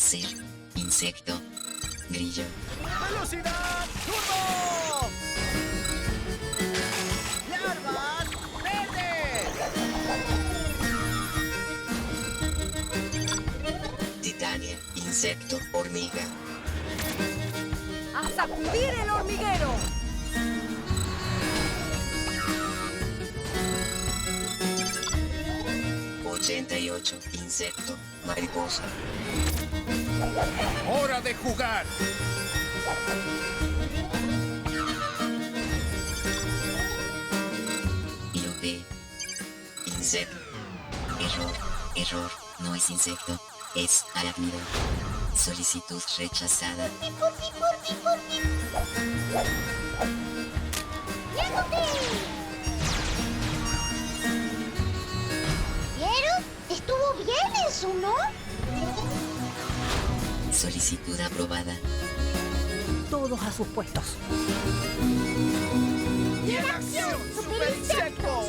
láser, insecto, grillo. ¡Velocidad turbo! ¡Larvas verdes! Titania, insecto, hormiga. ¡A sacudir el hormiguero! ¡88! Insecto, mariposa. ¡Hora de jugar! B. Insecto. Error. No es insecto, es arácnido. Solicitud rechazada. ¿Vieron? Estuvo bien eso, ¿no? Solicitud aprobada. Todos a sus puestos. ¡Y en acción, super insectos!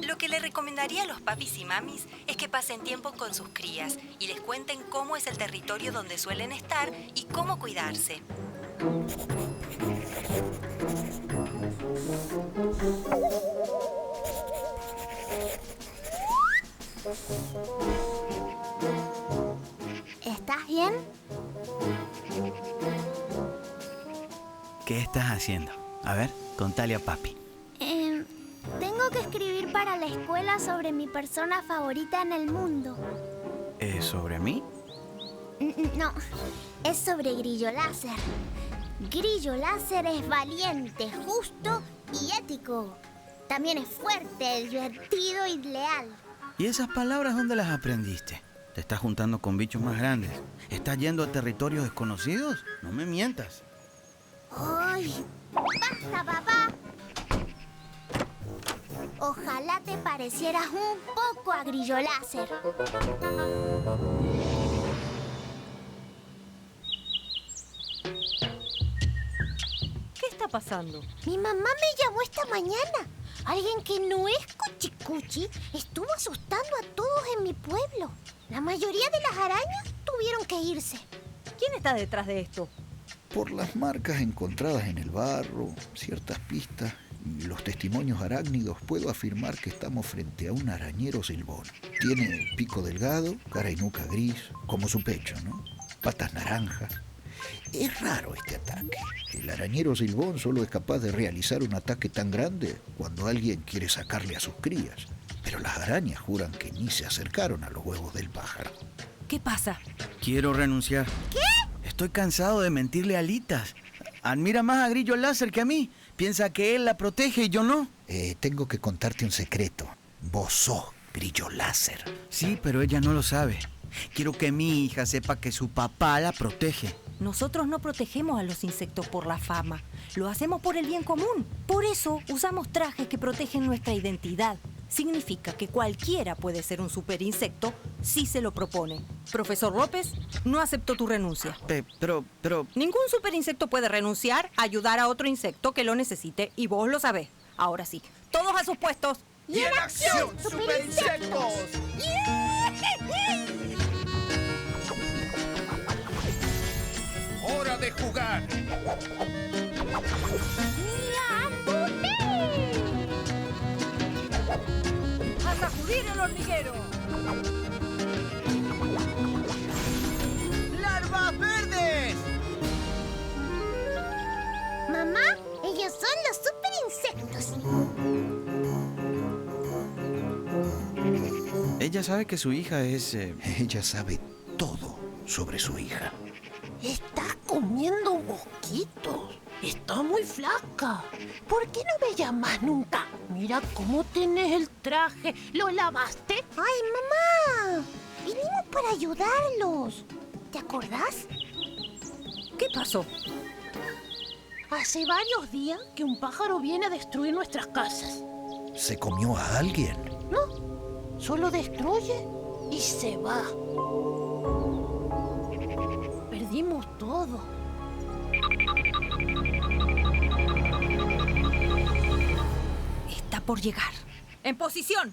Lo que le recomendaría a los papis y mamis es que pasen tiempo con sus crías y les cuenten cómo es el territorio donde suelen estar y cómo cuidarse. ¿Estás bien? ¿Qué estás haciendo? A ver, contale a papi. Tengo que escribir para la escuela sobre mi persona favorita en el mundo. ¿Sobre mí? No, es sobre Grillo Láser. Grillo Láser es valiente, justo y ético. También es fuerte, divertido y leal. ¿Y esas palabras dónde las aprendiste? ¿Te estás juntando con bichos más grandes? ¿Estás yendo a territorios desconocidos? No me mientas. ¡Ay! ¡Basta, papá! Ojalá te parecieras un poco a Grillo Láser. ¿Qué está pasando? Mi mamá me llamó esta mañana. Alguien que no es Cuchicuchi estuvo asustando a todos en mi pueblo. La mayoría de las arañas tuvieron que irse. ¿Quién está detrás de esto? Por las marcas encontradas en el barro, ciertas pistas y los testimonios arácnidos, puedo afirmar que estamos frente a un arañero silbón. Tiene pico delgado, cara y nuca gris, como su pecho, ¿no? Patas naranjas. Es raro este ataque. El arañero silbón solo es capaz de realizar un ataque tan grande cuando alguien quiere sacarle a sus crías. Pero las arañas juran que ni se acercaron a los huevos del pájaro. ¿Qué pasa? Quiero renunciar. ¿Qué? Estoy cansado de mentirle a Alitas. Admira más a Grillo Láser que a mí. Piensa que él la protege y yo no. Tengo que contarte un secreto. Vos sos Grillo Láser. Sí, pero ella no lo sabe. Quiero que mi hija sepa que su papá la protege. Nosotros no protegemos a los insectos por la fama. Lo hacemos por el bien común. Por eso usamos trajes que protegen nuestra identidad. Significa que cualquiera puede ser un super insecto si se lo propone. Profesor López, no acepto tu renuncia. Pero... Ningún super insecto puede renunciar a ayudar a otro insecto que lo necesite y vos lo sabés. Ahora sí, todos a sus puestos. ¡Y en acción, super insectos! ¡Hora de jugar! ¡A sacudir el hormiguero! ¡Larvas verdes! Mamá, ellos son los super insectos. Ella sabe que su hija es... Ella sabe todo sobre su hija. Estás comiendo mosquitos. Está muy flaca. ¿Por qué no me llamas nunca? Mira cómo tenés el traje. ¿Lo lavaste? ¡Ay, mamá! Vinimos para ayudarlos. ¿Te acordás? ¿Qué pasó? Hace varios días que un pájaro viene a destruir nuestras casas. ¿Se comió a alguien? No, solo destruye y se va. Perdimos todo. por llegar. ¡En posición!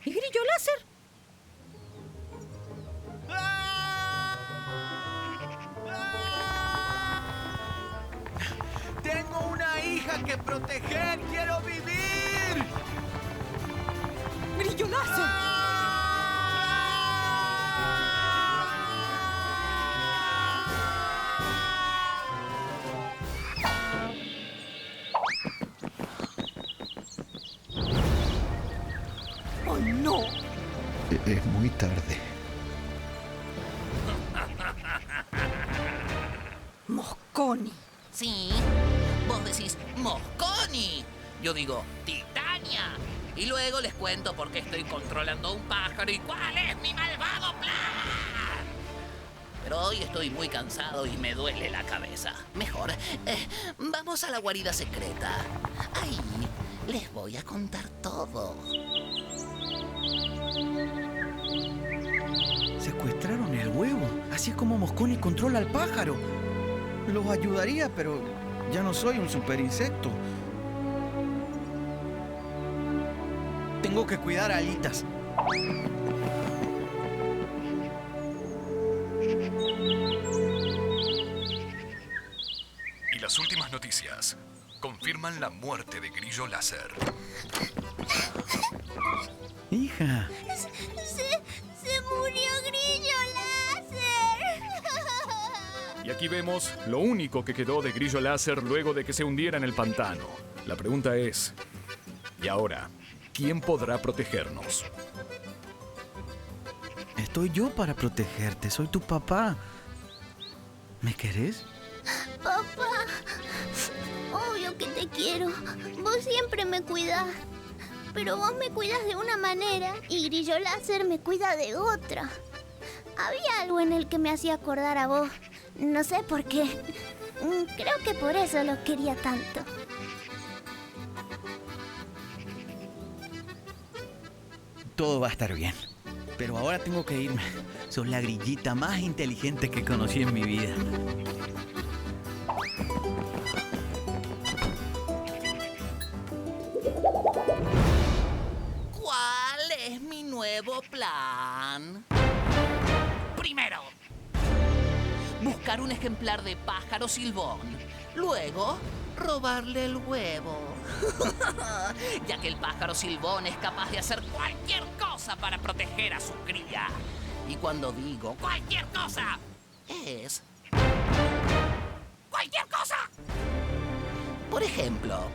¿Y grillo láser? Tengo una hija que proteger. ¡Quiero vivir! ¡Grillo láser! ¡Oh, no! Es muy tarde. Mosconi. Sí, vos decís Mosconi. Yo digo Titania. Y luego les cuento por qué estoy controlando un pájaro y cuál es mi malvado plan. Pero hoy estoy muy cansado y me duele la cabeza. Mejor, vamos a la guarida secreta. Ahí les voy a contar todo. Secuestraron el huevo. Así es como Mosconi controla al pájaro. Los ayudaría, pero ya no soy un super insecto. Tengo que cuidar a Alitas. Y las últimas noticias confirman la muerte de Grillo Láser. Hija, Se murió Grillo Láser. Y aquí vemos lo único que quedó de Grillo Láser luego de que se hundiera en el pantano. La pregunta es, ¿y ahora quién podrá protegernos? estoy yo para protegerte. Soy tu papá. ¿Me querés? Papá, obvio que te quiero. Vos siempre me cuidás. Pero vos me cuidas de una manera y Grillo Láser me cuida de otra. Había algo en el que me hacía acordar a vos. No sé por qué. Creo que por eso lo quería tanto. Todo va a estar bien. Pero ahora tengo que irme. Sos la grillita más inteligente que conocí en mi vida. ¿Cuál es mi nuevo plan? Primero, buscar un ejemplar de pájaro silbón. Luego, robarle el huevo. Ya que el pájaro silbón es capaz de hacer cualquier cosa para proteger a su cría. Y cuando digo cualquier cosa, es cualquier cosa. Por ejemplo,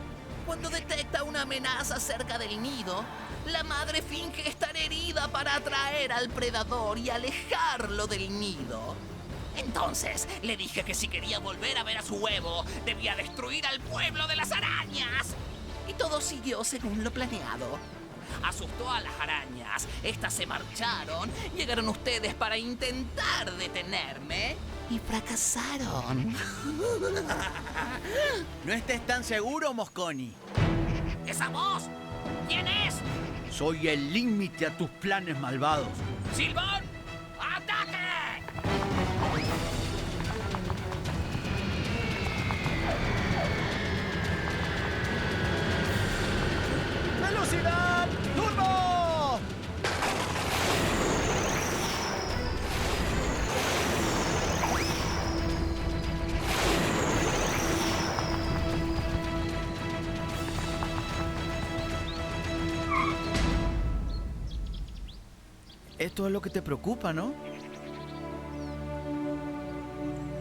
cuando detecta una amenaza cerca del nido, la madre finge estar herida para atraer al predador y alejarlo del nido. Entonces, le dije que si quería volver a ver a su huevo, debía destruir al pueblo de las arañas. Y todo siguió según lo planeado. Asustó a las arañas, estas se marcharon, llegaron ustedes para intentar detenerme y fracasaron. No estés tan seguro, Mosconi. ¿Esa voz? ¿Quién es? Soy el límite a tus planes malvados. ¡Silbón! ¡Ataque! ¡Velocidad! ¡Turbo! Esto es lo que te preocupa, ¿no?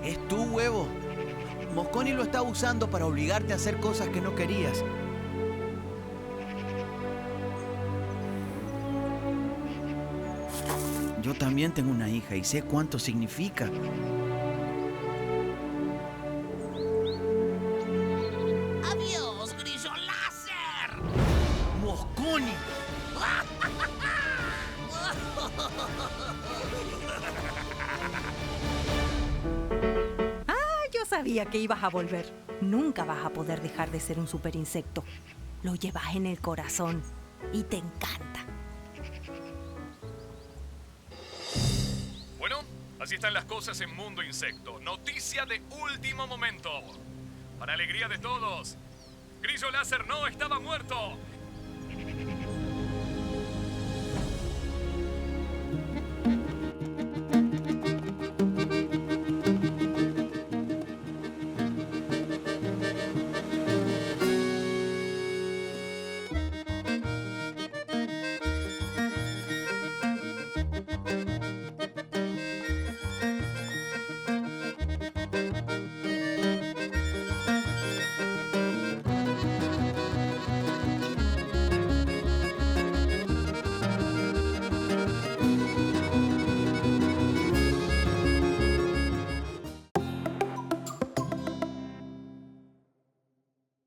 Es tu huevo. Mosconi lo está usando para obligarte a hacer cosas que no querías. Yo también tengo una hija y sé cuánto significa. ¡Adiós, Grillo Láser! ¡Mosconi! sabía que ibas a volver. Nunca vas a poder dejar de ser un superinsecto. Lo llevas en el corazón y te encanta. Bueno, así están las cosas en Mundo Insecto. Noticia de último momento. Para alegría de todos, Grillo Láser no estaba muerto.